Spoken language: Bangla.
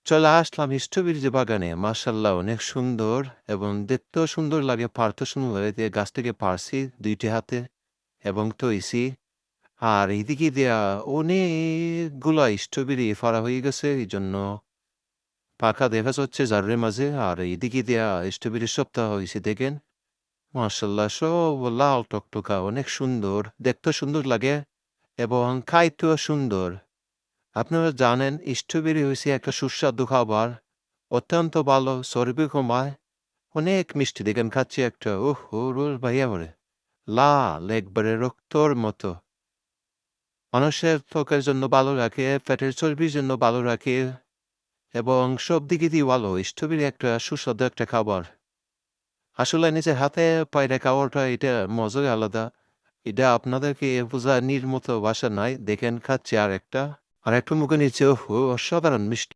চলে আসলাম স্ট্রবেরি যে বাগানে। মাশাআল্লাহ অনেক সুন্দর এবং দেখতেও সুন্দর লাগে, পাড়তেও সুন্দর লাগে। দিয়ে গাছ থেকে পাড়ছি ২ টি হাতে এবং থইছি। আর এদিকে দিয়া অনেকগুলা স্ট্রবেরি ফাড়া হয়ে গেছে। এইজন্য পাকা দেখা যাচ্ছে জারের মাঝে। আর এদিকে দিয়া স্ট্রবেরির সপ্তাহ হইছে দেখেন। মাশাআল্লাহ সব লাল টকটকা, অনেক সুন্দর। দেখতেও সুন্দর লাগে এবং খাইতেও সুন্দর। আপনারা জানেন স্ট্রবেরি হইছে একটা সুস্বাদু খাবার। অত্যন্ত ভালো, চর্বি কমায়। অনেক মিষ্টি দেখেন খাচ্ছি একটা। ওহহো! রোল ভাইয়া বলে। লাল একবারে রক্তর মতো। মানুষের ত্বকের জন্য ভালো রাখে, পেটের চর্বির জন্য ভালো রাখে এবং সব দিকে দিয়ে ভালো। স্ট্রবেরি একটা সুস্বাদু একটা খাবার। আসলে নিজের হাতে পায়রা খাওয়াটা এটা মজাই আলাদা। এটা আপনাদেরকে বোঝানির মতো ভাষা নাই। দেখেন খাচ্ছি আরেকটা। আরেকটা মুখে নিচ্ছে, ওহহো! অসাধারণ মিষ্টি।